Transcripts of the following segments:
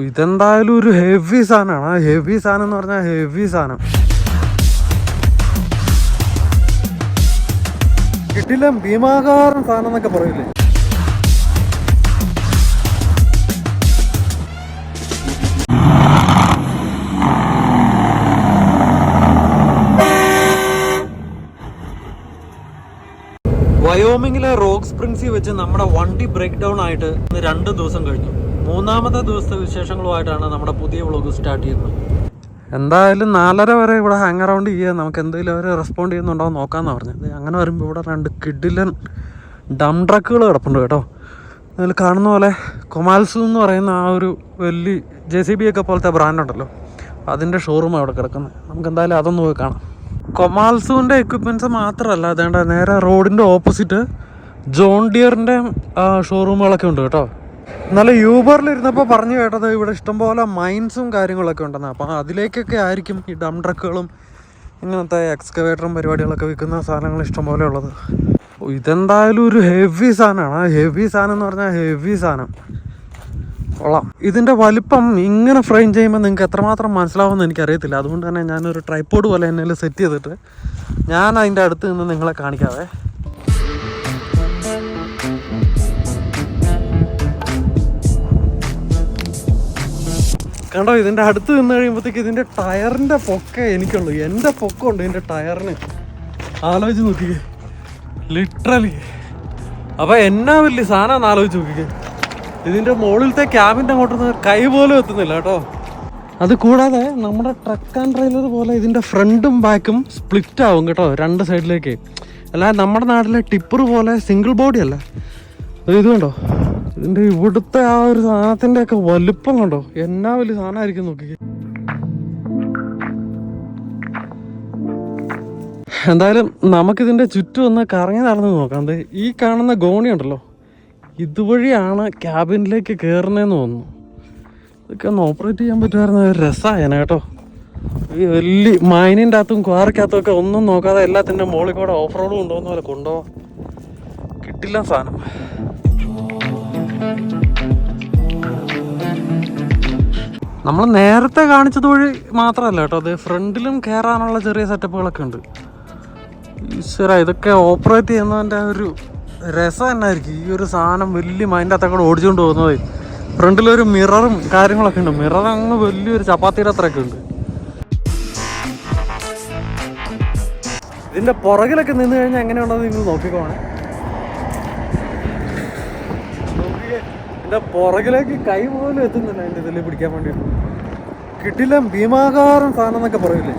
ഇതെന്തായാലും ഒരു ഹെവി സാധനമാണ്. ആ ഹെവി സാധനം എന്ന് പറഞ്ഞാൽ ഹെവി സാധനം കിട്ടില്ല. ഭീമാകാരൻ സാധനം എന്നൊക്കെ പറയില്ലേ. വയോമിങ്ങിലെ റോക്ക് സ്പ്രിങ്സിൽ വെച്ച് നമ്മുടെ വണ്ടി ബ്രേക്ക് ഡൗൺ ആയിട്ട് 2 ദിവസം കഴിഞ്ഞു. 3-ാമത്തെ ദിവസത്തെ വിശേഷങ്ങളുമായിട്ടാണ് നമ്മുടെ പുതിയ വ്ളോഗ് സ്റ്റാർട്ട് ചെയ്യുന്നത്. എന്തായാലും 4:30 വരെ ഇവിടെ ഹാങ് അറൗണ്ട് ചെയ്യുക. നമുക്ക് എന്തെങ്കിലും അവർ റെസ്പോണ്ട് ചെയ്യുന്നുണ്ടോ എന്ന് നോക്കാമെന്ന് പറഞ്ഞത്. അങ്ങനെ വരുമ്പോൾ ഇവിടെ 2 കിഡിലൻ ഡം ട്രക്കുകൾ കിടപ്പുണ്ട് കേട്ടോ. അതിൽ കാണുന്ന പോലെ കൊമാൽസു എന്ന് പറയുന്ന ആ ഒരു വലിയ JCB ഒക്കെ പോലത്തെ ബ്രാൻഡുണ്ടല്ലോ, അതിൻ്റെ ഷോറൂം അവിടെ കിടക്കുന്നത്. നമുക്ക് എന്തായാലും അതൊന്ന് പോയി കാണാം. കൊമാൽസുവിൻ്റെ എക്വിപ്മെൻറ്റ്സ് മാത്രമല്ല, അതേണ്ട നേരെ റോഡിൻ്റെ ഓപ്പോസിറ്റ് ജോൺ ഡിയറിൻ്റെ ഷോറൂമുകളൊക്കെ ഉണ്ട് കേട്ടോ. എന്നാലും യൂബറിലിരുന്നപ്പോൾ പറഞ്ഞു കേട്ടത് ഇവിടെ ഇഷ്ടംപോലെ മൈൻസും കാര്യങ്ങളൊക്കെ ഉണ്ടെന്ന്. അപ്പോൾ അതിലേക്കൊക്കെ ആയിരിക്കും ഈ ഡം ട്രക്കുകളും ഇങ്ങനത്തെ എക്സ്കവേറ്ററും പരിപാടികളൊക്കെ വിൽക്കുന്ന സാധനങ്ങൾ ഇഷ്ടംപോലെ ഉള്ളത്. ഇതെന്തായാലും ഒരു ഹെവി സാധനമാണ്. ആ ഹെവി സാധനം എന്ന് പറഞ്ഞാൽ ഹെവി സാധനം കൊള്ളാം. ഇതിൻ്റെ വലിപ്പം ഇങ്ങനെ ഫ്രെയിം ചെയ്യുമ്പോൾ നിങ്ങൾക്ക് എത്രമാത്രം മനസ്സിലാവുമെന്ന് എനിക്കറിയത്തില്ല. അതുകൊണ്ട് തന്നെ ഞാനൊരു ട്രൈപ്പോഡ് പോലെ എന്നെ സെറ്റ് ചെയ്തിട്ട് ഞാൻ അതിൻ്റെ അടുത്ത് നിന്ന് നിങ്ങളെ കാണിക്കാവേ. കണ്ടോ, ഇതിൻ്റെ അടുത്ത് നിന്ന് കഴിയുമ്പോഴത്തേക്ക് ഇതിൻ്റെ ടയറിൻ്റെ പൊക്കേ എനിക്കുള്ളൂ. എൻ്റെ പൊക്കമുണ്ട് ഇതിൻ്റെ ടയറിന്. ആലോചിച്ച് നോക്കിക്കേ, ലിറ്ററലി. അപ്പോൾ എന്നാ വലിയ സാധനം ആലോചിച്ച് നോക്കിക്കേ. ഇതിൻ്റെ മുകളിലത്തെ ക്യാബിൻ്റെ അങ്ങോട്ടൊന്നും കൈ പോലും എത്തുന്നില്ല കേട്ടോ. അത് കൂടാതെ നമ്മുടെ ട്രക്ക് ആൻഡ് ട്രെയിലർ പോലെ ഇതിൻ്റെ ഫ്രണ്ടും ബാക്കും സ്പ്ലിറ്റ് ആവും കേട്ടോ, 2 സൈഡിലേക്ക്. അല്ലാതെ നമ്മുടെ നാട്ടിലെ ടിപ്പർ പോലെ സിംഗിൾ ബോഡി അല്ല. ഇത് കണ്ടോ, ഇതിൻ്റെ ഇവിടുത്തെ ആ ഒരു സാധനത്തിൻ്റെ ഒക്കെ വലുപ്പം കണ്ടോ, എന്നാ വലിയ സാധനമായിരിക്കും നോക്കി. എന്തായാലും നമുക്കിതിൻ്റെ ചുറ്റും ഒന്ന് കറങ്ങി നടന്ന് നോക്കാം. ഈ കാണുന്ന ഗോണി ഉണ്ടല്ലോ, ഇതുവഴിയാണ് ക്യാബിനിലേക്ക് കയറുന്നതെന്ന് തോന്നുന്നു. ഇതൊക്കെ ഒന്ന് ഓപ്പറേറ്റ് ചെയ്യാൻ പറ്റുമായിരുന്ന ഒരു രസമായേനെ കേട്ടോ. ഈ വലിയ മൈനിൻ്റെ അകത്തും ക്വാറിക്കകത്തും ഒക്കെ ഒന്നും നോക്കാതെ എല്ലാത്തിൻ്റെ മുകളിൽ കൂടെ ഓഫ് റോഡ് കൊണ്ടുപോകുന്ന പോലെ കൊണ്ടുപോകാം. കിട്ടില്ല സാധനം. നമ്മൾ നേരത്തെ കാണിച്ചത് വഴി മാത്രമല്ല കേട്ടോ, അത് ഫ്രണ്ടിലും കയറാനുള്ള ചെറിയ സെറ്റപ്പുകളൊക്കെ ഉണ്ട്. ഈശ്വര, ഇതൊക്കെ ഓപ്പറേറ്റ് ചെയ്യുന്നതിൻ്റെ ഒരു രസം തന്നെയായിരിക്കും. ഈ ഒരു സാധനം വലിയ മൈൻ്റെ അകത്തൊക്കെ ഓടിച്ചുകൊണ്ട് പോകുന്നത്. ഫ്രണ്ടിലൊരു മിററും കാര്യങ്ങളൊക്കെ ഉണ്ട്. മിറർ അങ്ങ് വലിയൊരു ചപ്പാത്തിയുടെ അത്രയൊക്കെ ഉണ്ട്. ഇതിൻ്റെ പുറകിലൊക്കെ നിന്ന് കഴിഞ്ഞാൽ എങ്ങനെയുണ്ടെന്ന് നിങ്ങൾ നോക്കിക്കോണേ. ഇതിൻ്റെ പുറകിലേക്ക് കൈ പോലും എത്തുന്നില്ല അതിൻ്റെ ഇതിൽ പിടിക്കാൻ വേണ്ടിയിട്ട്. കിട്ടില്ല, ഭീമാകാരൻ സാധനം എന്നൊക്കെ പറയില്ലേ.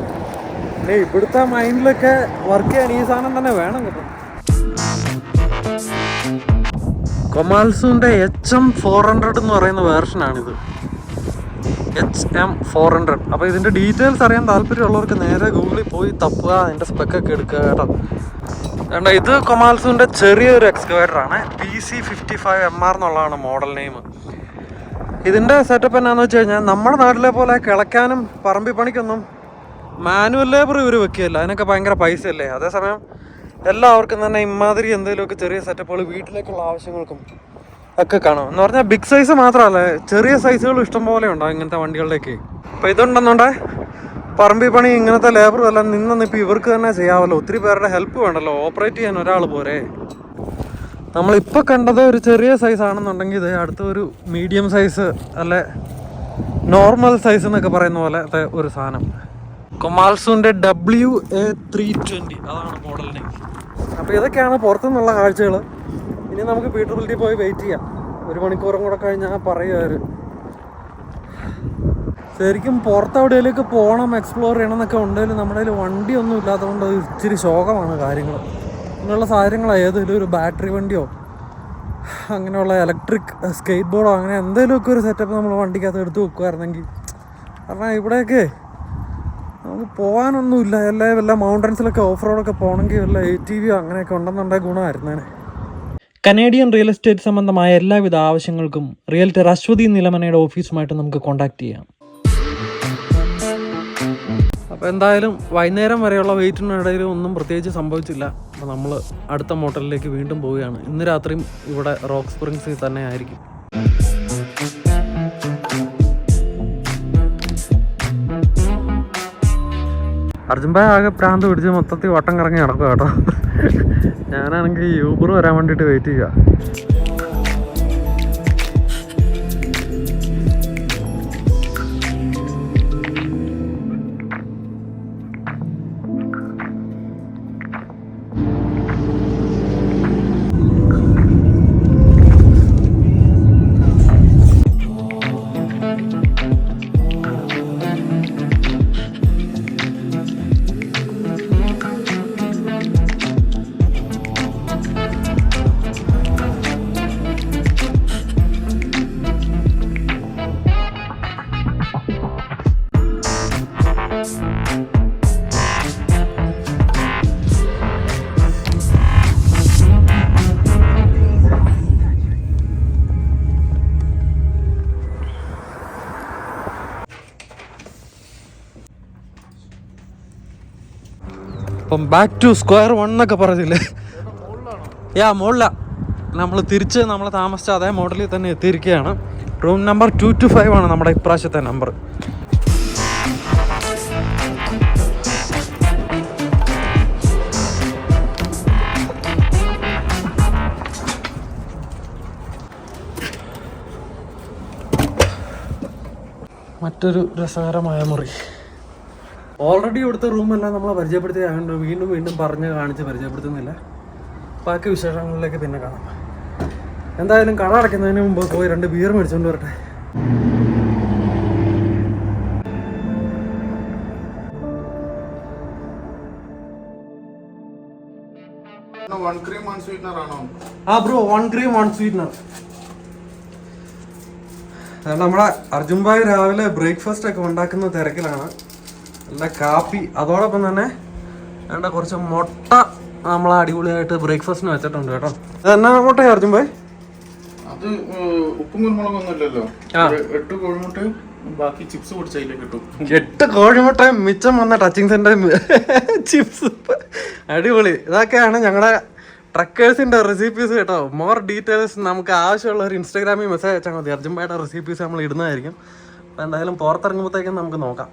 പിന്നെ ഇവിടുത്തെ മൈൻഡിലൊക്കെ വർക്ക് ചെയ്യാൻ ഈ സാധനം തന്നെ വേണം കേട്ടോ. കൊമാൽസുവിൻ്റെ HM400 എന്ന് പറയുന്ന വേർഷനാണിത്, HM400. അപ്പോൾ ഇതിൻ്റെ ഡീറ്റെയിൽസ് അറിയാൻ താല്പര്യമുള്ളവർക്ക് നേരെ ഗൂഗിളിൽ പോയി തപ്പുക, അതിൻ്റെ സ്പെക്കൊക്കെ എടുക്കുക കേട്ടോ. വേണ്ട, ഇത് കൊമാൽസുവിൻ്റെ ചെറിയൊരു എക്സ്കവേറ്ററാണ്. PC55MR എന്നുള്ളതാണ് മോഡൽ നെയിം. ഇതിൻ്റെ സെറ്റപ്പ് എന്നാന്ന് വെച്ച് കഴിഞ്ഞാൽ നമ്മുടെ നാട്ടിലെ പോലെ കിളയ്ക്കാനും പറമ്പി പണിക്കൊന്നും മാനുവൽ ലേബർ ഇവർ വെക്കുകയില്ല. അതിനൊക്കെ ഭയങ്കര പൈസയല്ലേ. അതേസമയം എല്ലാവർക്കും തന്നെ ഇമാതിരി എന്തെങ്കിലുമൊക്കെ ചെറിയ സെറ്റപ്പുകൾ വീട്ടിലേക്കുള്ള ആവശ്യങ്ങൾക്കും ഒക്കെ കാണും. എന്ന് പറഞ്ഞാൽ ബിഗ് സൈസ് മാത്രമല്ല, ചെറിയ സൈസുകളും ഇഷ്ടം പോലെ ഉണ്ടാകും ഇങ്ങനത്തെ വണ്ടികളിലേക്ക്. അപ്പോൾ ഇതുണ്ടെന്നുണ്ടേ പറമ്പി പണി ഇങ്ങനത്തെ ലേബറും എല്ലാം നിന്നിപ്പോൾ ഇവർക്ക് തന്നെ ചെയ്യാമല്ലോ. ഒത്തിരി പേരുടെ ഹെൽപ്പ് വേണ്ടല്ലോ, ഓപ്പറേറ്റ് ചെയ്യാൻ ഒരാൾ പോരെ. നമ്മളിപ്പോൾ കണ്ടത് ഒരു ചെറിയ സൈസ് ആണെന്നുണ്ടെങ്കിൽ ഇത് അടുത്ത ഒരു മീഡിയം സൈസ് അല്ലെ നോർമൽ സൈസ് എന്നൊക്കെ പറയുന്ന പോലത്തെ ഒരു സാധനം. കൊമാൽസുവിൻ്റെ WA320 അതാണ് മോഡൽ നെയിം. അപ്പോൾ ഇതൊക്കെയാണ് പുറത്തുനിന്നുള്ള കാഴ്ചകൾ. ഇനി നമുക്ക് പീറ്റർബിലിറ്റി പോയി വെയിറ്റ് ചെയ്യാം. 1 മണിക്കൂറും കൂടെ കഴിഞ്ഞാൽ പറയുക. ശരിക്കും പുറത്തെവിടെയിലേക്ക് പോകണം, എക്സ്പ്ലോർ ചെയ്യണം എന്നൊക്കെ ഉണ്ടെങ്കിലും നമ്മുടെ കയ്യിൽ വണ്ടിയൊന്നും ഇല്ലാത്തതുകൊണ്ട് ഇച്ചിരി ശോകമാണ് കാര്യങ്ങൾ. ഇങ്ങനെയുള്ള സാധനങ്ങളാണ് ഏതെങ്കിലും ഒരു ബാറ്ററി വണ്ടിയോ അങ്ങനെയുള്ള ഇലക്ട്രിക് സ്കേറ്റ് ബോർഡോ അങ്ങനെ എന്തെങ്കിലുമൊക്കെ ഒരു സെറ്റപ്പ് നമ്മൾ വണ്ടിക്കകത്ത് എടുത്ത് വെക്കുമായിരുന്നെങ്കിൽ. കാരണം ഇവിടെയൊക്കെ നമുക്ക് പോകാനൊന്നുമില്ല. വല്ല മൗണ്ടൻസിലൊക്കെ ഓഫ് റോഡൊക്കെ പോകണമെങ്കിൽ വല്ല ATV അങ്ങനെയൊക്കെ ഉണ്ടെന്നുണ്ടെങ്കിൽ ഗുണമായിരുന്നേനെ. കനേഡിയൻ റിയൽ എസ്റ്റേറ്റ് സംബന്ധമായ എല്ലാവിധ ആവശ്യങ്ങൾക്കും റിയൽറ്റർ അശ്വതി നിലമനയുടെ ഓഫീസുമായിട്ട് നമുക്ക് കോൺടാക്ട് ചെയ്യാം. അപ്പോൾ എന്തായാലും വൈകുന്നേരം വരെയുള്ള വെയിറ്റിനിടയിൽ ഒന്നും പ്രത്യേകിച്ച് സംഭവിച്ചില്ല. അപ്പോൾ നമ്മൾ അടുത്ത മോട്ടലിലേക്ക് വീണ്ടും പോവുകയാണ്. ഇന്ന് രാത്രിയും ഇവിടെ റോക്ക് സ്പ്രിങ്സിൽ തന്നെ ആയിരിക്കും. അർജുൻ ഭായ് ആകെ പ്രാന്ത് പിടിച്ച് മൊത്തത്തിൽ വട്ടം കറങ്ങി നടക്കുക കേട്ടോ. ഞാനാണെങ്കിൽ യൂബർ വരാൻ വേണ്ടിയിട്ട് വെയിറ്റ് ചെയ്യുക. അപ്പം ബാക്ക് ടു സ്ക്വയർ 1 എന്നൊക്കെ പറഞ്ഞില്ലേ? മുകളില നമ്മൾ തിരിച്ച് നമ്മൾ താമസിച്ച അതേ മോഡലിൽ തന്നെ എത്തിയിരിക്കുകയാണ്. റൂം നമ്പർ 225 ആണ് നമ്മുടെ ഇപ്രാവശ്യത്തെ നമ്പർ. മറ്റൊരു രസകരമായ മുറി. ഓൾറെഡി ഇവിടുത്തെ റൂമെല്ലാം നമ്മളെ പരിചയപ്പെടുത്തി ആയതുകൊണ്ട് വീണ്ടും വീണ്ടും പറഞ്ഞ് കാണിച്ച് പരിചയപ്പെടുത്തുന്നില്ല. ബാക്കി വിശേഷങ്ങളിലേക്ക് പിന്നെ കാണാം. എന്തായാലും കട അടയ്ക്കുന്നതിന് മുമ്പ് പോയി 2 ബിയർ മേടിച്ചുകൊണ്ട് വരട്ടെ. Bro 1 cream 1 sweetener. നമ്മുടെ അർജുൻ ഭായ് രാവിലെ ബ്രേക്ക്ഫാസ്റ്റ് ഒക്കെ ഉണ്ടാക്കുന്ന തിരക്കിലാണ്. നല്ല കാപ്പി, അതോടൊപ്പം തന്നെ വേണ്ട കുറച്ച് മുട്ട നമ്മൾ അടിപൊളിയായിട്ട് ബ്രേക്ക്ഫാസ്റ്റിന് വെച്ചിട്ടുണ്ട് കേട്ടോ. എന്നാ മുട്ടയാ അർജുൻ ഭായ്? അത് ഉപ്പും കുരുമുളകൊന്നും ഇല്ലല്ലോ. 8 കോഴിമുട്ടയും ബാക്കി ചിപ്സ് പൊടിച്ചതിലേക്ക് ഇട്ടു. 8 കോഴിമുട്ട മിച്ചം വന്ന ടച്ചിങ് സെന്റർ ചിപ്സ്. അടിപൊളി. ഇതൊക്കെയാണ് ഞങ്ങളുടെ ട്രക്കേഴ്സിന്റെ റെസിപ്പീസ് കേട്ടോ. മോർ ഡീറ്റെയിൽസ് നമുക്ക് ആവശ്യമുള്ള ഒരു ഇൻസ്റ്റാഗ്രാമിൽ മെസ്സേജ് അയച്ചാൽ മതി. അർജുൻ ഭായുടെ റെസിപ്പീസ് നമ്മൾ ഇടുന്നതായിരിക്കും. അപ്പം എന്തായാലും പുറത്തിറങ്ങുമ്പോഴത്തേക്കും നമുക്ക് നോക്കാം.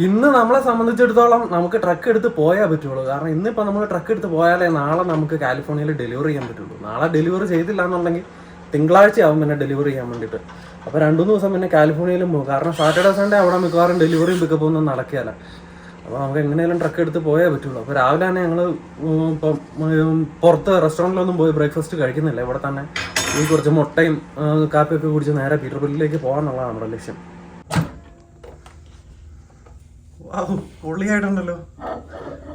ഇന്ന് നമ്മളെ സംബന്ധിച്ചിടത്തോളം നമുക്ക് ട്രക്ക് എടുത്ത് പോയാൽ പറ്റുള്ളൂ. കാരണം ഇന്നിപ്പോൾ നമ്മൾ ട്രക്ക് എടുത്ത് പോയാലേ നാളെ നമുക്ക് കാലിഫോർണിയയിൽ ഡെലിവറി ചെയ്യാൻ പറ്റുള്ളൂ. നാളെ ഡെലിവറി ചെയ്തില്ല എന്നുണ്ടെങ്കിൽ തിങ്കളാഴ്ച ആവും പിന്നെ ഡെലിവറി ചെയ്യാൻ വേണ്ടിയിട്ട്. അപ്പോൾ 2-3 ദിവസം പിന്നെ കാലിഫോർണിയയിലും പോകും. കാരണം സാറ്റർഡേ സൺഡേ അവിടെ മിക്കവാറും ഡെലിവറിയും പിക്കപ്പ് ഒന്നും നടക്കുകയല്ല. അപ്പോൾ നമുക്ക് എങ്ങനെയാലും ട്രക്ക് എടുത്ത് പോയേ പറ്റുള്ളൂ. അപ്പോൾ രാവിലെ തന്നെ ഞങ്ങൾ ഇപ്പം പുറത്ത് റെസ്റ്റോറൻറ്റിലൊന്നും പോയി ബ്രേക്ക്ഫാസ്റ്റ് കഴിക്കുന്നില്ല. ഇവിടെ തന്നെ ഈ കുറച്ച് മുട്ടയും കാപ്പിയൊക്കെ കുടിച്ച് നേരെ പീറ്റർബില്ലിലേക്ക് പോകാമെന്നുള്ളതാണ് നമ്മുടെ ലക്ഷ്യം. പൊള്ളിയായിട്ടുണ്ടല്ലോ.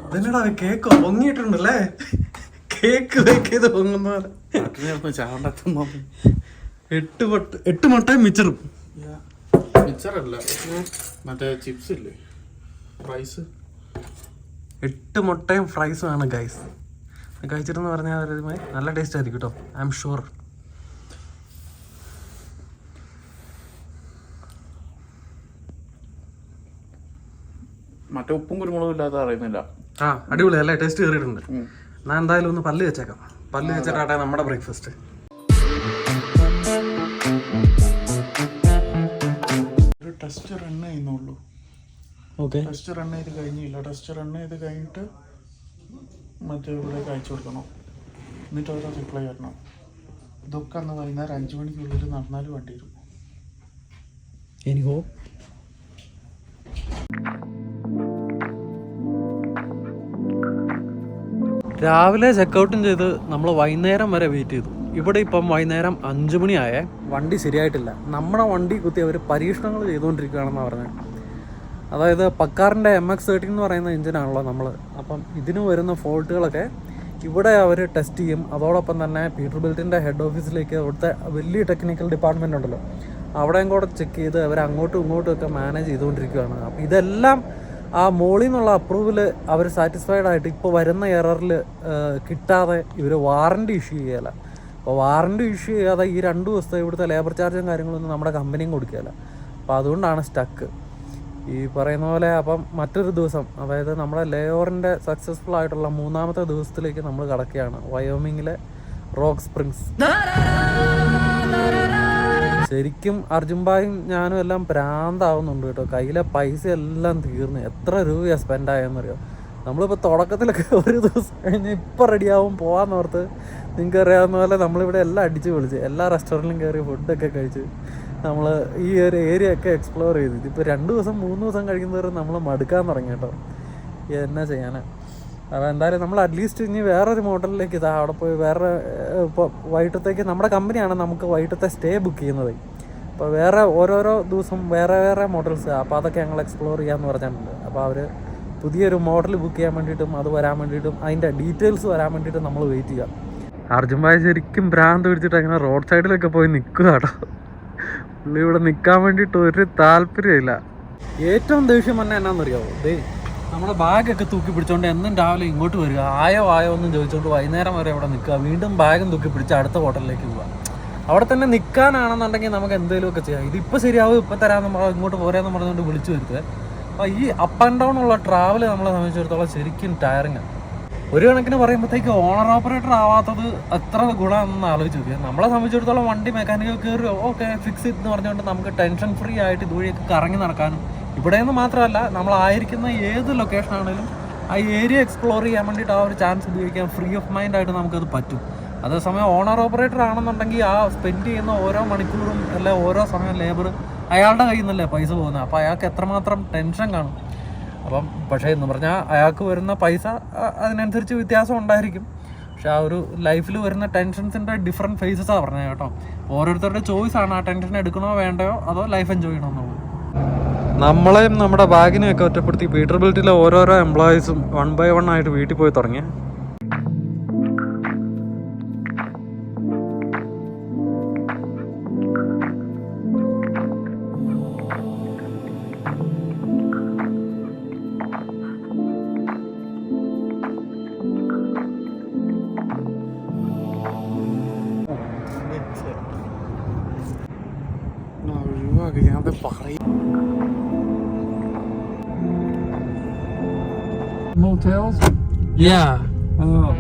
അതെന്നടാ കേക്ക് പൊങ്ങിയിട്ടുണ്ടല്ലേ? കേക്ക് വെക്കിയത് പൊങ്ങുന്ന പോലെ. 8 മുട്ടയും മിച്ചറും. മിച്ചറല്ല, മറ്റേ ചിപ്സ് ഇല്ലേ, ഫ്രൈസ്. 8 മുട്ടയും ഫ്രൈസും ആണ് ഗൈസ്. കഴിച്ചിട്ടെന്ന് പറഞ്ഞാൽ നല്ല ടേസ്റ്റ് ആയിരിക്കും കേട്ടോ. I am sure. മറ്റേ ഉപ്പും കുരുമുളകും ഇല്ലാതെ അറിയുന്നില്ല. അടിപൊളി അല്ലേ? ടേസ്റ്റ് കയറിയിട്ടുണ്ട്. ഞാൻ എന്തായാലും ഒന്ന് പല്ല് വെച്ചേക്കാം. പല്ല് വെച്ചിട്ടാട്ടെ നമ്മുടെ ബ്രേക്ക്ഫാസ്റ്റ്. ഒരു ടെസ്റ്റ് റൺ ചെയ്യുന്നുള്ളൂ. ഓക്കെ, ടെസ്റ്റ് റൺ ചെയ്ത് കഴിഞ്ഞില്ല. ടെസ്റ്റ് റൺ ചെയ്ത് കഴിഞ്ഞിട്ട് മറ്റേ ഇവിടെ അയച്ചു കൊടുക്കണം. എന്നിട്ട് അവർ റിപ്ലൈ തരണം. ഇതൊക്കെ അന്ന് വൈകുന്നേരം 5 മണിക്കുള്ളിൽ നടന്നാൽ വേണ്ടി വരും. എനിക്കോ രാവിലെ ചെക്കൗട്ടും ചെയ്ത് നമ്മൾ വൈകുന്നേരം വരെ വെയിറ്റ് ചെയ്തു. ഇവിടെ ഇപ്പം വൈകുന്നേരം 5 മണിയായേ. വണ്ടി ശരിയായിട്ടില്ല. നമ്മുടെ വണ്ടി കുത്തി അവർ പരീക്ഷണങ്ങൾ ചെയ്തുകൊണ്ടിരിക്കുകയാണെന്നാണ് പറഞ്ഞത്. അതായത് പക്കാറിൻ്റെ MX-13 എന്ന് പറയുന്ന എഞ്ചിനാണല്ലോ നമ്മൾ. അപ്പം ഇതിന് വരുന്ന ഫോൾട്ടുകളൊക്കെ ഇവിടെ അവർ ടെസ്റ്റ് ചെയ്യും. അതോടൊപ്പം തന്നെ പീറ്റർബിൽറ്റിൻ്റെ ഹെഡ് ഓഫീസിലേക്ക് അവിടുത്തെ വലിയ ടെക്നിക്കൽ ഡിപ്പാർട്ട്മെൻ്റ് ഉണ്ടല്ലോ, അവിടെയും കൂടെ ചെക്ക് ചെയ്ത് അവർ അങ്ങോട്ടും ഇങ്ങോട്ടും ഒക്കെ മാനേജ് ചെയ്തുകൊണ്ടിരിക്കുകയാണ്. അപ്പോൾ ഇതെല്ലാം ആ മോളിൽ നിന്നുള്ള അപ്രൂവൽ അവർ സാറ്റിസ്ഫൈഡ് ആയിട്ട് ഇപ്പോൾ വരുന്ന എററിൽ കിട്ടാതെ ഇവർ വാറണ്ടി ഇഷ്യൂ ചെയ്യല. അപ്പോൾ വാറണ്ടി ഇഷ്യൂ ചെയ്യാതെ ഈ 2 ദിവസത്തെ ഇവിടുത്തെ ലേബർ ചാർജും കാര്യങ്ങളൊന്നും നമ്മുടെ കമ്പനിയും കൊടുക്കുകയില്ല. അപ്പോൾ അതുകൊണ്ടാണ് സ്റ്റക്ക് ഈ പറയുന്ന പോലെ. അപ്പം മറ്റൊരു ദിവസം, അതായത് നമ്മുടെ ലേബറിൻ്റെ സക്സസ്ഫുൾ ആയിട്ടുള്ള 3-ാമത്തെ ദിവസത്തിലേക്ക് നമ്മൾ കടക്കുകയാണ്. വയോമിങ്ങിലെ റോക്ക് സ്പ്രിങ്സ്. ശരിക്കും അർജുൻഭായും ഞാനും എല്ലാം ഭ്രാന്താവുന്നുണ്ട് കേട്ടോ. കയ്യിലെ പൈസ എല്ലാം തീർന്നു. എത്ര രൂപയാണ് സ്പെൻഡ് ആയെന്നറിയോ. നമ്മളിപ്പോൾ തുടക്കത്തിലൊക്കെ ഒരു ദിവസം കഴിഞ്ഞ് ഇപ്പോൾ റെഡിയാവും പോകാമെന്നോർത്ത് നിങ്ങൾക്ക് അറിയാവുന്ന പോലെ നമ്മളിവിടെ എല്ലാം അടിച്ച് പൊളിച്ച് എല്ലാ റെസ്റ്റോറൻറ്റിലും കയറി ഫുഡൊക്കെ കഴിച്ച് നമ്മൾ ഈ ഒരു ഏരിയ ഒക്കെ എക്സ്പ്ലോർ ചെയ്ത് ഇതിപ്പോൾ 2 ദിവസം 3 ദിവസം കഴിക്കുന്നവരെ നമ്മൾ മടുക്കാൻ തുടങ്ങി കേട്ടോ. എന്നാ ചെയ്യാനാ. അപ്പോൾ എന്തായാലും നമ്മൾ അറ്റ്ലീസ്റ്റ് ഇനി വേറൊരു മോഡലിലേക്ക് ഇതാ അവിടെ പോയി വേറെ ഇപ്പോൾ വൈകിട്ടത്തേക്ക് നമ്മുടെ കമ്പനിയാണ് നമുക്ക് വൈകിട്ടത്തെ സ്റ്റേ ബുക്ക് ചെയ്യുന്നത്. അപ്പോൾ വേറെ ഓരോരോ ദിവസം വേറെ വേറെ മോഡൽസ്, അപ്പോൾ അതൊക്കെ ഞങ്ങൾ എക്സ്പ്ലോർ ചെയ്യാമെന്ന് പറഞ്ഞിട്ടുണ്ട്. അപ്പോൾ അവർ പുതിയൊരു മോഡൽ ബുക്ക് ചെയ്യാൻ വേണ്ടിയിട്ടും അത് വരാൻ വേണ്ടിയിട്ടും അതിൻ്റെ ഡീറ്റെയിൽസ് വരാൻ വേണ്ടിയിട്ടും നമ്മൾ വെയിറ്റ് ചെയ്യാം. അർജുൻഭായ് ശരിക്കും ഭ്രാന്ത് പിടിച്ചിട്ട് അങ്ങനെ റോഡ് സൈഡിലൊക്കെ പോയി നിൽക്കുക കേട്ടോ. പുള്ളി ഇവിടെ നിൽക്കാൻ വേണ്ടിയിട്ട് ഒരു താല്പര്യമില്ല. ഏറ്റവും ദേഷ്യം പറഞ്ഞാൽ എന്നാണെന്നറിയാമോ, നമ്മുടെ ബാഗൊക്കെ തൂക്കി പിടിച്ചോണ്ട് എന്നും രാവിലെ ഇങ്ങോട്ട് വരിക, ആയോ എന്നും ചോദിച്ചുകൊണ്ട് വൈകുന്നേരം വരെ അവിടെ നിൽക്കുക, വീണ്ടും ബാഗും തൂക്കി പിടിച്ച് അടുത്ത ഹോട്ടലിലേക്ക് പോവുക. അവിടെ തന്നെ നിൽക്കാനാണെന്നുണ്ടെങ്കിൽ നമുക്ക് എന്തെങ്കിലുമൊക്കെ ചെയ്യാം. ഇതിപ്പോൾ ശരിയാവും, ഇപ്പം തരാമെന്ന് ഇങ്ങോട്ട് പോരാന്ന് പറഞ്ഞുകൊണ്ട് വിളിച്ചു വരുത്തുക. അപ്പോൾ ഈ അപ്പ് ആൻഡ് ഡൗൺ ഉള്ള ട്രാവൽ നമ്മളെ സംബന്ധിച്ചിടത്തോളം ശരിക്കും ടയറിങ്ങാണ്. ഒരു കണക്കിന് പറയുമ്പോഴത്തേക്ക് ഓണർ ഓപ്പറേറ്റർ ആവാത്തത് എത്ര ഗുണമെന്ന് ആലോചിച്ച് നോക്കിയാൽ. നമ്മളെ സംബന്ധിച്ചിടത്തോളം വണ്ടി മെക്കാനിക്കൽ കയറി ഓക്കെ ഫിക്സ് എന്ന് പറഞ്ഞുകൊണ്ട് നമുക്ക് ടെൻഷൻ ഫ്രീ ആയിട്ട് ഇതുവഴിയൊക്കെ കറങ്ങി നടക്കാനും, ഇവിടെ നിന്ന് മാത്രമല്ല നമ്മളായിരിക്കുന്ന ഏത് ലൊക്കേഷൻ ആണെങ്കിലും ആ ഏരിയ എക്സ്പ്ലോർ ചെയ്യാൻ വേണ്ടിയിട്ട് ആ ഒരു ചാൻസ് ഉപയോഗിക്കാൻ ഫ്രീ ഓഫ് മൈൻഡ് ആയിട്ട് നമുക്കത് പറ്റും. അതേസമയം ഓണർ ഓപ്പറേറ്റർ ആണെന്നുണ്ടെങ്കിൽ ആ സ്പെൻഡ് ചെയ്യുന്ന ഓരോ മണിക്കൂറും അല്ല ഓരോ സമയം ലേബർ അയാളുടെ കയ്യിൽ നിന്നല്ലേ പൈസ പോകുന്നത്. അപ്പോൾ അയാൾക്ക് എത്രമാത്രം ടെൻഷൻ കാണും. അപ്പം പക്ഷേ എന്ന് പറഞ്ഞാൽ അയാൾക്ക് വരുന്ന പൈസ അതിനനുസരിച്ച് വ്യത്യാസം ഉണ്ടായിരിക്കും. പക്ഷെ ആ ഒരു ലൈഫിൽ വരുന്ന ടെൻഷൻസിൻ്റെ ഡിഫറെൻറ്റ് ഫേസസാണ് പറഞ്ഞത് കേട്ടോ. ഓരോരുത്തരുടെ ചോയ്സാണ് ആ ടെൻഷൻ എടുക്കണോ വേണ്ടയോ അതോ ലൈഫ് എൻജോയ് ചെയ്യണമെന്നുള്ളത്. നമ്മളെയും നമ്മുടെ ബാഗിനെയൊക്കെ ഒറ്റപ്പെടുത്തി പീറ്റർബിലിറ്റിയിലെ ഓരോരോ എംപ്ലോയീസും 1 by 1 ആയിട്ട് വീട്ടിൽ പോയി തുടങ്ങി. Motels? Yeah. Oh.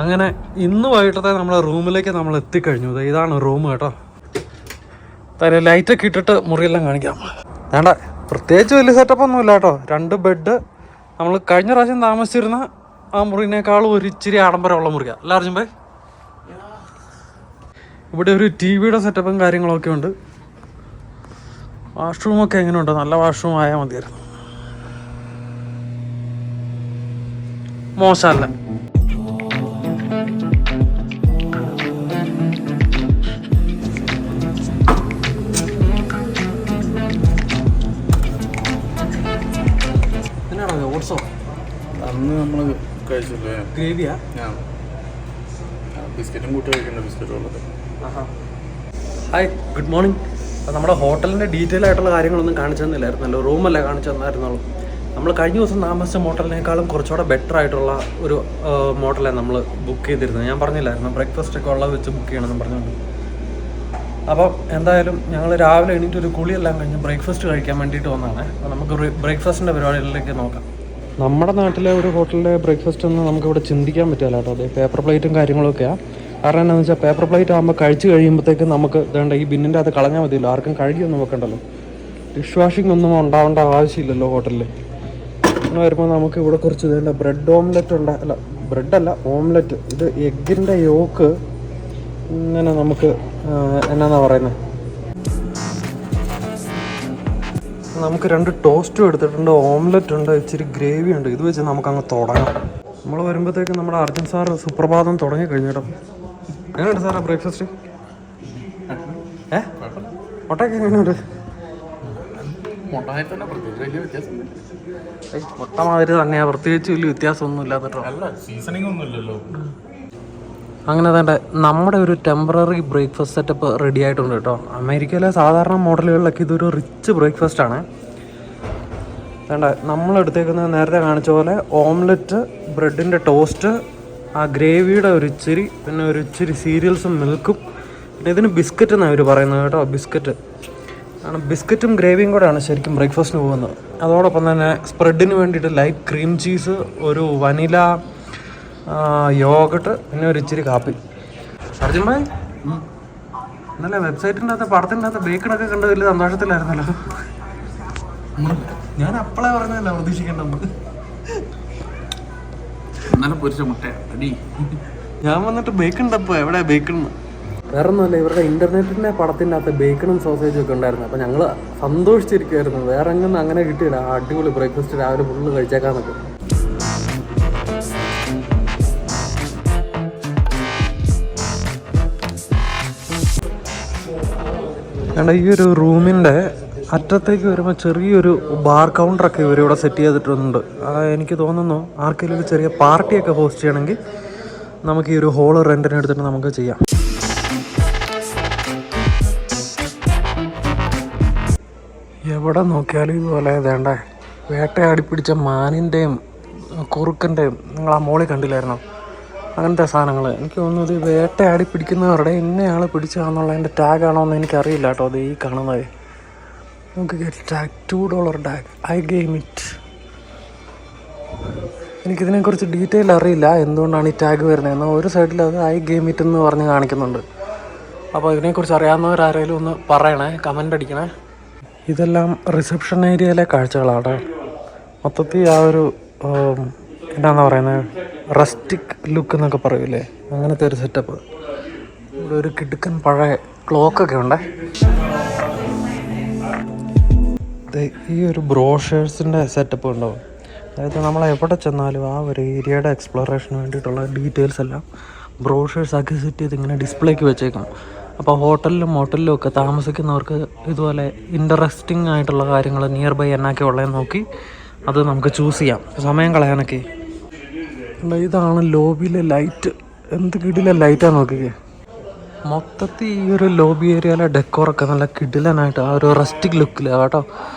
അങ്ങനെ ഇന്ന് വൈകിട്ടത്തെ നമ്മളെ റൂമിലേക്ക് നമ്മൾ എത്തിക്കഴിഞ്ഞു. ഇതാണ് റൂം കേട്ടോ. തല ലൈറ്റൊക്കെ ഇട്ടിട്ട് മുറിയെല്ലാം കാണിക്കാം. വേണ്ട പ്രത്യേകിച്ച് വലിയ സെറ്റപ്പ് ഒന്നുമില്ല കേട്ടോ. 2 ബെഡ്. നമ്മൾ കഴിഞ്ഞ പ്രാവശ്യം താമസിച്ചിരുന്ന ആ മുറിനേക്കാളും ഒരു ഇച്ചിരി ആഡംബരമുള്ള മുറിയാണ് അല്ല അർജുൻ ഭായ്? ഇവിടെ ഒരു ടിവിയുടെ സെറ്റപ്പും കാര്യങ്ങളൊക്കെ ഉണ്ട്. വാഷ്റൂമൊക്കെ എങ്ങനെയുണ്ട്? നല്ല വാഷ്റൂം ആയാൽ മതിയായിരുന്നു. മോശമല്ല. എന്നാണോ ഓട്സോ അന്ന് നമ്മൾ കഴിച്ചില്ലേ ഗ്രേവിയാ? ബിസ്ക്കറ്റും കൂട്ടി കഴിക്കേണ്ട ബിസ്ക്കറ്റുള്ളത്. Hi, good morning. അപ്പോൾ നമ്മുടെ ഹോട്ടലിൻ്റെ ഡീറ്റെയിൽ ആയിട്ടുള്ള കാര്യങ്ങളൊന്നും കാണിച്ചു തന്നില്ലായിരുന്നല്ലോ. റൂമല്ലേ കാണിച്ചു തന്നായിരുന്നുള്ളൂ. നമ്മൾ കഴിഞ്ഞ ദിവസം താമസിച്ച മോട്ടലിനേക്കാളും കുറച്ചുകൂടെ ബെറ്റർ ആയിട്ടുള്ള ഒരു മോട്ടലാണ് നമ്മൾ ബുക്ക് ചെയ്തിരുന്നത്. ഞാൻ പറഞ്ഞില്ലായിരുന്നു ബ്രേക്ക്ഫാസ്റ്റൊക്കെ ഉള്ളത് വെച്ച് ബുക്ക് ചെയ്യണമെന്ന് പറഞ്ഞുകൊണ്ട്. അപ്പം എന്തായാലും ഞങ്ങൾ രാവിലെ എണീറ്റ് ഒരു കുളിയെല്ലാം കഴിഞ്ഞ് ബ്രേക്ക്ഫാസ്റ്റ് കഴിക്കാൻ വേണ്ടിയിട്ട് വന്നതാണ്. അപ്പോൾ നമുക്ക് ബ്രേക്ക്ഫാസ്റ്റിൻ്റെ പരിപാടികളിലേക്ക് നോക്കാം. നമ്മുടെ നാട്ടിലെ ഒരു ഹോട്ടലിലെ ബ്രേക്ക്ഫാസ്റ്റ് ഒന്നും നമുക്കിവിടെ ചിന്തിക്കാൻ പറ്റില്ല കേട്ടോ. അതെ, പേപ്പർ പ്ലേറ്റും കാര്യങ്ങളൊക്കെയാണ്. കാരണം എന്താണെന്ന് വെച്ചാൽ പേപ്പർ പ്ലേറ്റ് ആകുമ്പോൾ കഴിച്ച് കഴിയുമ്പോഴത്തേക്ക് നമുക്ക് വേണ്ട ഈ ബിന്നിൻ്റെ അത് കളഞ്ഞാൽ മതിയല്ലോ. ആർക്കും കഴുകിയൊന്നും വെക്കണ്ടല്ലോ. ഡിഷ് വാഷിംഗ് ഒന്നും ഉണ്ടാവേണ്ട ആവശ്യമില്ലല്ലോ ഹോട്ടലിൽ. അങ്ങനെ വരുമ്പോൾ നമുക്ക് ഇവിടെ കുറച്ച് വേണ്ട ബ്രെഡ് ഓംലെറ്റ് അല്ല ബ്രെഡല്ല ഓംലെറ്റ്. ഇത് എഗ്ഗിൻ്റെ യോക്ക് ഇങ്ങനെ നമുക്ക് എന്നാ പറയുന്നത്, നമുക്ക് 2 ടോസ്റ്റും എടുത്തിട്ടുണ്ട്, ഓംലെറ്റ് ഉണ്ട്, ഇച്ചിരി ഗ്രേവി ഉണ്ട്. ഇത് വെച്ച് നമുക്കങ്ങ് തുടങ്ങാം. നമ്മൾ വരുമ്പോഴത്തേക്ക് നമ്മുടെ അർജുൻ സാർ സുപ്രഭാതം തുടങ്ങി കഴിഞ്ഞു കേട്ടോ. എങ്ങനെയുണ്ട് സാറേ ബ്രേക്ക്ഫാസ്റ്റ്? മുട്ടയൊക്കെ എങ്ങനെയുണ്ട്? മുട്ട മാതിരി തന്നെയാ, പ്രത്യേകിച്ച് വലിയ വ്യത്യാസമൊന്നും ഇല്ലാത്ത കേട്ടോ. സീസണിങ് ഒന്നും ഇല്ലല്ലോ. അങ്ങനെ തന്നെ നമ്മുടെ ഒരു ടെമ്പററി ബ്രേക്ക്ഫാസ്റ്റ് സെറ്റപ്പ് റെഡി ആയിട്ടുണ്ട് കേട്ടോ. അമേരിക്കയിലെ സാധാരണ മോഡലുകളിലൊക്കെ ഇതൊരു റിച്ച് ബ്രേക്ക്ഫാസ്റ്റാണ്. വേണ്ട നമ്മളെടുത്തേക്കുന്നത് നേരത്തെ കാണിച്ച പോലെ ഓംലെറ്റ്, ബ്രെഡിൻ്റെ ടോസ്റ്റ്, ആ ഗ്രേവിയുടെ ഒരു ഇച്ചിരി, പിന്നെ ഒരു ഇച്ചിരി സീരിയൽസും മിൽക്കും, പിന്നെ ഇതിന് ബിസ്ക്കറ്റ് എന്നാണ് അവർ പറയുന്നത് കേട്ടോ. ബിസ്ക്കറ്റ് ആണ്, ബിസ്ക്കറ്റും ഗ്രേവിയും കൂടെയാണ് ശരിക്കും ബ്രേക്ക്ഫാസ്റ്റിന് പോകുന്നത്. അതോടൊപ്പം തന്നെ സ്പ്രെഡിന് വേണ്ടിയിട്ട് ലൈറ്റ് ക്രീം ചീസ്, ഒരു വനില യോഗട്ട്, പിന്നെ ഒരു ഇച്ചിരി കാപ്പി. അർജുൻ ഭായ്, ഇന്നലെ വെബ്സൈറ്റിൻ്റെ അകത്ത് പടത്തിൻ്റെ അകത്ത് ബേക്കണൊക്കെ കണ്ട് വലിയ സന്തോഷത്തിലായിരുന്നല്ലോ. ഞാൻ അപ്പളേ പറഞ്ഞതല്ല പ്രതീക്ഷിക്കേണ്ടത്. ഇന്നലെ പൊരിച്ച മുട്ട അടി. ഞാൻ വന്നിട്ട് ബേക്കണ്ടപ്പോൾ എവിടെ ബേക്കൺ വേറെ ഒന്നുമല്ല, ഇവരുടെ ഇൻ്റർനെറ്റിൻ്റെ പടത്തിൻ്റെ അകത്ത് ബേക്കണും സോസേജും ഒക്കെ ഉണ്ടായിരുന്നു. അപ്പോൾ ഞങ്ങൾ സന്തോഷിച്ചിരിക്കുമായിരുന്നു. വേറെ എങ്ങനെ അങ്ങനെ കിട്ടിയില്ല. അടിപൊളി ബ്രേക്ക്ഫാസ്റ്റ് രാവിലെ ഫുള്ള് കഴിച്ചേക്കാന്നൊക്കെ. കണ്ട ഈ ഒരു റൂമിൻ്റെ അറ്റത്തേക്ക് വരുമ്പോൾ ചെറിയൊരു ബാർ കൗണ്ടറൊക്കെ ഇവരിവിടെ സെറ്റ് ചെയ്തിട്ടുണ്ട്. എനിക്ക് തോന്നുന്നു ആർക്കെങ്കിലും ഒരു ചെറിയ പാർട്ടിയൊക്കെ ഹോസ്റ്റ് ചെയ്യണമെങ്കിൽ നമുക്ക് ഈ ഒരു ഹോള് റെൻറ്റിന് എടുത്തിട്ട് നമുക്ക് ചെയ്യാം. എവിടെ നോക്കിയാലും ഇതുപോലെ വേണ്ട വേട്ടയാടി പിടിച്ച മാനിൻ്റെയും കുറുക്കൻ്റെയും നിങ്ങൾ ആ മോളിൽ കണ്ടില്ലായിരുന്നോ? അങ്ങനത്തെ സാധനങ്ങൾ. എനിക്ക് തോന്നുന്നത് വേട്ടയാടി പിടിക്കുന്നവരുടെ ഇന്നയാൾ പിടിച്ചതാണെന്നുള്ളതിൻ്റെ ടാഗാണോ എന്ന് എനിക്കറിയില്ല കേട്ടോ. അത് ഈ കാണുന്നത് നമുക്ക് tag $2 tag, I game it. എനിക്കിതിനെക്കുറിച്ച് ഡീറ്റെയിൽ അറിയില്ല എന്തുകൊണ്ടാണ് ഈ ടാഗ് വരുന്നത്. എന്നാൽ ഒരു സൈഡിൽ അത് ഐ ഗെയിം ഇറ്റ് എന്ന് പറഞ്ഞ് കാണിക്കുന്നുണ്ട്. അപ്പോൾ ഇതിനെക്കുറിച്ച് അറിയാവുന്നവരാരെങ്കിലും ഒന്ന് പറയണേ, കമൻ്റ് അടിക്കണേ. ഇതെല്ലാം റിസപ്ഷൻ ഏരിയയിലെ കാഴ്ചകളാണ്. മൊത്തത്തിൽ ആ ഒരു എന്താണെന്ന് പറയുന്നത്, റസ്റ്റിക് ലുക്ക് എന്നൊക്കെ പറയൂലേ, അങ്ങനത്തെ ഒരു സെറ്റപ്പ്. ഇവിടെ ഒരു കിടുക്കൻ പഴയ ക്ലോക്കൊക്കെ ഉണ്ട്. ഈ ഒരു ബ്രോഷേഴ്സിൻ്റെ സെറ്റപ്പ് ഉണ്ടാവും. അതായത് നമ്മൾ എവിടെ ചെന്നാലും ആ ഒരു ഏരിയയുടെ എക്സ്പ്ലോറേഷന് വേണ്ടിയിട്ടുള്ള ഡീറ്റെയിൽസ് എല്ലാം ബ്രോഷേഴ്സാക്കി സെറ്റ് ചെയ്ത് ഇങ്ങനെ ഡിസ്പ്ലേക്ക് വെച്ചേക്കാം. അപ്പോൾ ഹോട്ടലിലും മോട്ടലിലും ഒക്കെ താമസിക്കുന്നവർക്ക് ഇതുപോലെ ഇൻട്രസ്റ്റിംഗ് ആയിട്ടുള്ള കാര്യങ്ങൾ നിയർ ബൈ എന്നൊക്കെ ഉള്ളതെന്ന് നോക്കി അത് നമുക്ക് ചൂസ് ചെയ്യാം, സമയം കളയാനൊക്കെ. ഇതാണ് ലോബിയിലെ ലൈറ്റ്. എന്ത് കിടില ലൈറ്റാണ് നോക്കിക്കേ. മൊത്തത്തിൽ ഈ ഒരു ലോബി ഏരിയയിലെ ഡെക്കോറൊക്കെ നല്ല കിടിലനായിട്ട് ആ ഒരു റസ്റ്റിക് ലുക്കിലാണ് കേട്ടോ.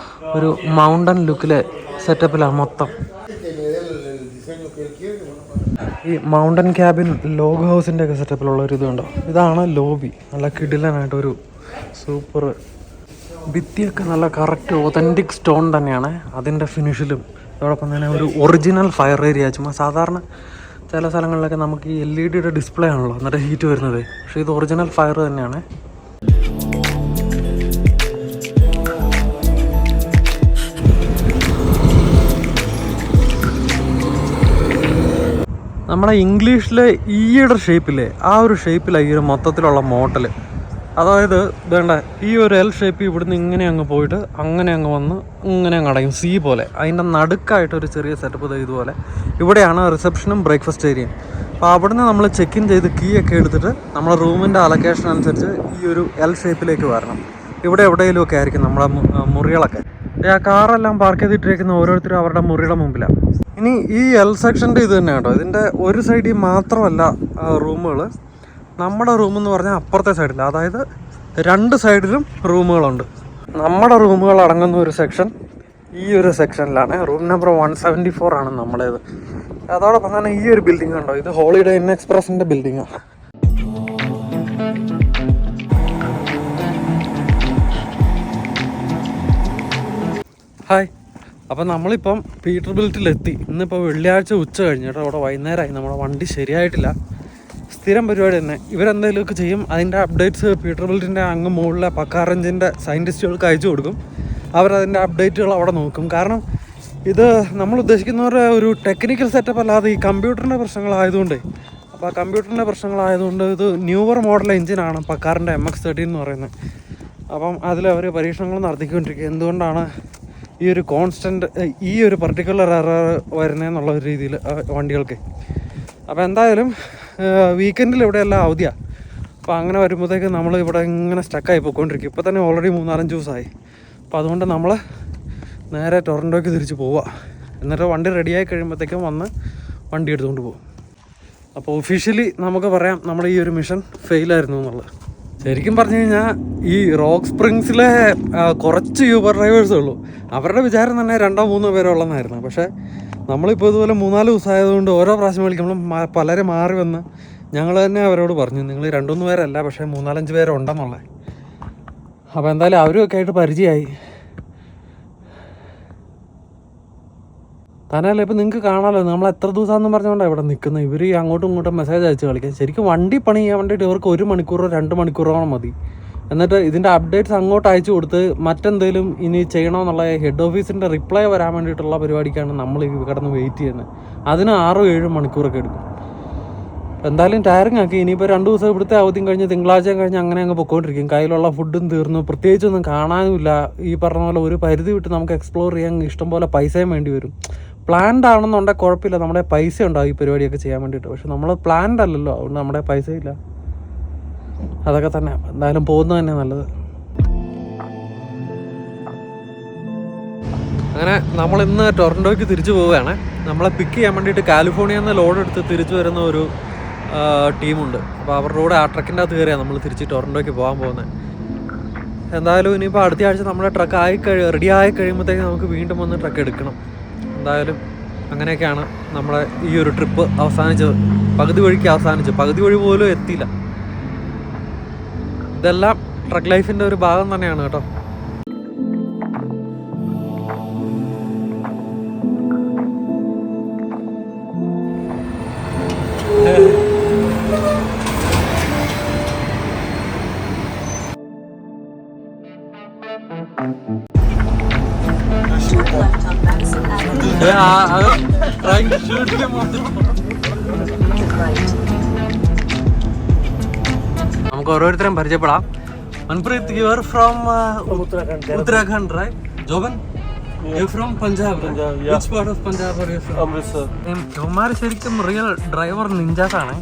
ഒരു മൗണ്ടൻ ലുക്കിലെ സെറ്റപ്പിലാണ് മൊത്തം. ഈ മൗണ്ടൻ ക്യാബിൻ ലോഗ് ഹൗസിൻ്റെ ഒക്കെ സെറ്റപ്പിലുള്ള ഒരു ഇതുണ്ടോ. ഇതാണ് ലോബി. നല്ല കിടിലനായിട്ടൊരു സൂപ്പർ ഭിത്തിയൊക്കെ നല്ല കറക്റ്റ് ഒതൻറ്റിക് സ്റ്റോൺ തന്നെയാണ് അതിൻ്റെ ഫിനിഷിലും. അതോടൊപ്പം തന്നെ ഒരു ഒറിജിനൽ ഫയർ ഏരിയ. ചുമ്മാ സാധാരണ ചില സ്ഥലങ്ങളിലൊക്കെ നമുക്ക് ഈ LED ഡിസ്പ്ലേ ആണല്ലോ എന്നിട്ട് ഹീറ്റ് വരുന്നത്, പക്ഷേ ഇത് ഒറിജിനൽ ഫയർ തന്നെയാണ്. നമ്മളെ ഇംഗ്ലീഷിലെ ഈയുടെ ഷേപ്പില്ലേ, ആ ഒരു ഷേപ്പിലാണ് ഈ ഒരു മൊത്തത്തിലുള്ള മോട്ടൽ. അതായത് വേണ്ട ഈ ഒരു L ഷേപ്പ് ഇവിടുന്ന് ഇങ്ങനെ അങ്ങ് പോയിട്ട് അങ്ങനെ അങ്ങ് വന്ന് ഇങ്ങനെ അങ്ങ് അടയും, C പോലെ. അതിൻ്റെ നടുക്കായിട്ടൊരു ചെറിയ സെറ്റപ്പ് ഇതുപോലെ. ഇവിടെയാണ് റിസപ്ഷനും ബ്രേക്ക്ഫാസ്റ്റ് ഏരിയയും. അപ്പോൾ അവിടുന്ന് നമ്മൾ ചെക്ക് ഇൻ ചെയ്ത് കീ ഒക്കെ എടുത്തിട്ട് നമ്മുടെ റൂമിൻ്റെ അലൊക്കേഷൻ അനുസരിച്ച് ഈ ഒരു L ഷേപ്പിലേക്ക് വരണം. ഇവിടെ എവിടെയെങ്കിലും ഒക്കെ ആയിരിക്കും നമ്മളെ മുറികളൊക്കെ. ആ കാറെല്ലാം പാർക്ക് ചെയ്തിട്ടിരിക്കുന്ന ഓരോരുത്തരും അവരുടെ മുറിയുടെ മുമ്പിലാണ്. ഇനി ഈ L സെക്ഷൻ്റെ ഇത് തന്നെ കേട്ടോ. ഇതിൻ്റെ ഒരു സൈഡിൽ മാത്രമല്ല റൂമുകൾ. നമ്മുടെ റൂമെന്ന് പറഞ്ഞാൽ അപ്പുറത്തെ സൈഡിൽ, അതായത് രണ്ട് സൈഡിലും റൂമുകളുണ്ട്. നമ്മുടെ റൂമുകൾ അടങ്ങുന്ന ഒരു സെക്ഷൻ ഈ ഒരു സെക്ഷനിലാണ്. റൂം നമ്പർ 174 ആണ് നമ്മുടേത്. അതോടൊപ്പം തന്നെ ഈ ഒരു ബിൽഡിംഗ് ഉണ്ടോ, ഇത് ഹോളിഡേ ഇൻ എക്സ്പ്രസിൻ്റെ ബിൽഡിങ്ങാണ്. ഹായ്, അപ്പം നമ്മളിപ്പം പീറ്റർബിൽറ്റിലെത്തി. ഇന്നിപ്പോൾ വെള്ളിയാഴ്ച ഉച്ച കഴിഞ്ഞ് കേട്ടോ. അവിടെ വൈകുന്നേരമായി. നമ്മുടെ വണ്ടി ശരിയായിട്ടില്ല. സ്ഥിരം പരിപാടി തന്നെ. ഇവരെന്തെങ്കിലുമൊക്കെ ചെയ്യും. അതിൻ്റെ അപ്ഡേറ്റ്സ് പീറ്റർബിൽറ്റിൻ്റെ അങ്ങ് മുകളിലെ പക്കാറഞ്ചിൻ്റെ സയൻറ്റിസ്റ്റുകൾക്ക് അയച്ചു കൊടുക്കും. അവരതിൻ്റെ അപ്ഡേറ്റുകൾ അവിടെ നോക്കും. കാരണം ഇത് നമ്മൾ ഉദ്ദേശിക്കുന്നവരുടെ ഒരു ടെക്നിക്കൽ സെറ്റപ്പ് അല്ലാതെ ഈ കമ്പ്യൂട്ടറിൻ്റെ പ്രശ്നങ്ങളായതുകൊണ്ട്. അപ്പോൾ ആ കമ്പ്യൂട്ടറിൻ്റെ പ്രശ്നങ്ങളായതുകൊണ്ട് ഇത് ന്യൂവർ മോഡൽ എഞ്ചിനാണ് പക്കാറിൻ്റെ MX-13 എന്ന് പറയുന്നത്. അപ്പം അതിലവർ പരീക്ഷണങ്ങൾ നടത്തിക്കൊണ്ടിരിക്കുക. എന്തുകൊണ്ടാണ് ഈ ഒരു കോൺസ്റ്റൻറ്റ് ഈ ഒരു പർട്ടിക്കുലർ എറർ വരുന്നതെന്നുള്ള ഒരു രീതിയിൽ വണ്ടികൾക്ക്. അപ്പോൾ എന്തായാലും വീക്കെൻഡിൽ ഇവിടെയെല്ലാം അവധിയാണ്. അപ്പോൾ അങ്ങനെ വരുമ്പോഴത്തേക്ക് നമ്മൾ ഇവിടെ ഇങ്ങനെ സ്റ്റക്കായി പോയിക്കൊണ്ടിരിക്കും. ഇപ്പോൾ തന്നെ ഓൾറെഡി 3-4 ദിവസമായി. അപ്പോൾ അതുകൊണ്ട് നമ്മൾ നേരെ ടൊറൻറ്റോയ്ക്ക് തിരിച്ച് പോവുക. എന്നിട്ട് വണ്ടി റെഡിയായി കഴിയുമ്പോഴത്തേക്കും വന്ന് വണ്ടി എടുത്തുകൊണ്ട് പോകും. അപ്പോൾ ഒഫീഷ്യലി നമുക്ക് പറയാം നമ്മുടെ ഈ ഒരു മിഷൻ ഫെയിലായിരുന്നു എന്നുള്ളത്. ശരിക്കും പറഞ്ഞു കഴിഞ്ഞാൽ ഈ റോക്ക് സ്പ്രിങ്സിലെ കുറച്ച് യൂബർ ഡ്രൈവേഴ്സേ ഉള്ളൂ. അവരുടെ വിചാരം തന്നെ 2-3 പേരോ ഉള്ളതെന്നായിരുന്നു. പക്ഷേ നമ്മളിപ്പോൾ ഇതുപോലെ 3-4 ദിവസമായതുകൊണ്ട് ഓരോ പ്രാവശ്യം വിളിക്കുമ്പോഴും പലരും മാറി വന്ന് ഞങ്ങൾ തന്നെ അവരോട് പറഞ്ഞു, നിങ്ങൾ 2-3 പേരല്ല പക്ഷേ 3-4-5 പേരുണ്ടെന്നുള്ളത്. അപ്പോൾ എന്തായാലും അവരുമൊക്കെ ആയിട്ട് പരിചയമായി. തന്നെയല്ല ഇപ്പം നിങ്ങൾക്ക് കാണാമല്ലോ നമ്മൾ എത്ര ദിവസമാണെന്ന് പറഞ്ഞുകൊണ്ടാണ് ഇവിടെ നിൽക്കുന്നത്. ഇവർ അങ്ങോട്ടും ഇങ്ങോട്ടും മെസ്സേജ് അയച്ച് കളിക്കാം. ശരിക്കും വണ്ടി പണി ചെയ്യാൻ വേണ്ടിയിട്ട് ഇവർക്ക് 1 മണിക്കൂറോ 2 മണിക്കൂറോ മതി. എന്നിട്ട് ഇതിൻ്റെ അപ്ഡേറ്റ്സ് അങ്ങോട്ട് അയച്ചു കൊടുത്ത് മറ്റെന്തെങ്കിലും ഇനി ചെയ്യണമെന്നുള്ള ഹെഡ് ഓഫീസിൻ്റെ റിപ്ലൈ വരാൻ വേണ്ടിയിട്ടുള്ള പരിപാടിക്കാണ് നമ്മൾ കിടന്ന് വെയിറ്റ് ചെയ്യുന്നത്. അതിന് 6-7 മണിക്കൂറൊക്കെ എടുക്കും. എന്തായാലും ടയറിങ് ആക്കി. ഇനിയിപ്പോൾ 2 ദിവസം ഇവിടുത്തെ അവധിയും കഴിഞ്ഞ് തിങ്കളാഴ്ചയും കഴിഞ്ഞ് അങ്ങനെ അങ്ങ് പൊയ്ക്കൊണ്ടിരിക്കും. കയ്യിലുള്ള ഫുഡും തീർന്നു, പ്രത്യേകിച്ചൊന്നും കാണാനുമില്ല. ഈ പറഞ്ഞ പോലെ ഒരു പരിധി വിട്ട് നമുക്ക് എക്സ്പ്ലോർ ചെയ്യാൻ ഇഷ്ടംപോലെ പൈസയും വേണ്ടി വരും. പ്ലാൻഡ് ആണെന്നുണ്ടെങ്കിൽ കുഴപ്പമില്ല, നമ്മുടെ പൈസ ഉണ്ടാവും ഈ പരിപാടിയൊക്കെ ചെയ്യാൻ വേണ്ടിയിട്ട്. പക്ഷെ നമ്മൾ പ്ലാൻഡ് അല്ലല്ലോ, അതുകൊണ്ട് നമ്മുടെ പൈസ ഇല്ല. അതൊക്കെ തന്നെ. എന്തായാലും പോകുന്നത് തന്നെ നല്ലത്. അങ്ങനെ നമ്മൾ ഇന്ന് ടൊറൻറ്റോയ്ക്ക് തിരിച്ചു പോവുകയാണ്. നമ്മളെ പിക്ക് ചെയ്യാൻ വേണ്ടിയിട്ട് കാലിഫോർണിയയിൽ നിന്ന് ലോഡ് എടുത്ത് തിരിച്ചു വരുന്ന ഒരു ടീമുണ്ട്. അപ്പോൾ അവരുടെ കൂടെ ആ ട്രക്കിൻ്റെ അകത്ത് കയറിയാണ് നമ്മൾ തിരിച്ച് ടൊറൻറ്റോയ്ക്ക് പോകാൻ പോകുന്നത്. എന്തായാലും ഇനിയിപ്പോൾ അടുത്ത ആഴ്ച നമ്മുടെ ട്രക്ക് റെഡി ആയി കഴിയുമ്പോഴത്തേക്ക് നമുക്ക് വീണ്ടും വന്ന് ട്രക്ക് എടുക്കണം. എന്തായാലും അങ്ങനെയൊക്കെയാണ് നമ്മളെ ഈ ഒരു ട്രിപ്പ് അവസാനിച്ചത്. പകുതി വഴി പോലും എത്തിയില്ല. ഇതെല്ലാം ട്രക്ക് ലൈഫിൻ്റെ ഒരു ഭാഗം തന്നെയാണ് കേട്ടോ. നമുക്ക് ഓരോരുത്തരും പരിചയപ്പെടാം. Manpreet, you are from Uttarakhand, right? Joban? You're from Punjab, right? Yeah. Which part of Punjab are you from? Amritsar. ഇവന്മാർ ശരിക്കും റിയൽ ഡ്രൈവർ നിഞ്ചാസ് ആണ്.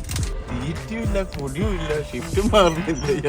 തീറ്റിയും ഇല്ല, കൊടിയും ഇല്ല, ഷിഫ്റ്റും മാറുന്നില്ല.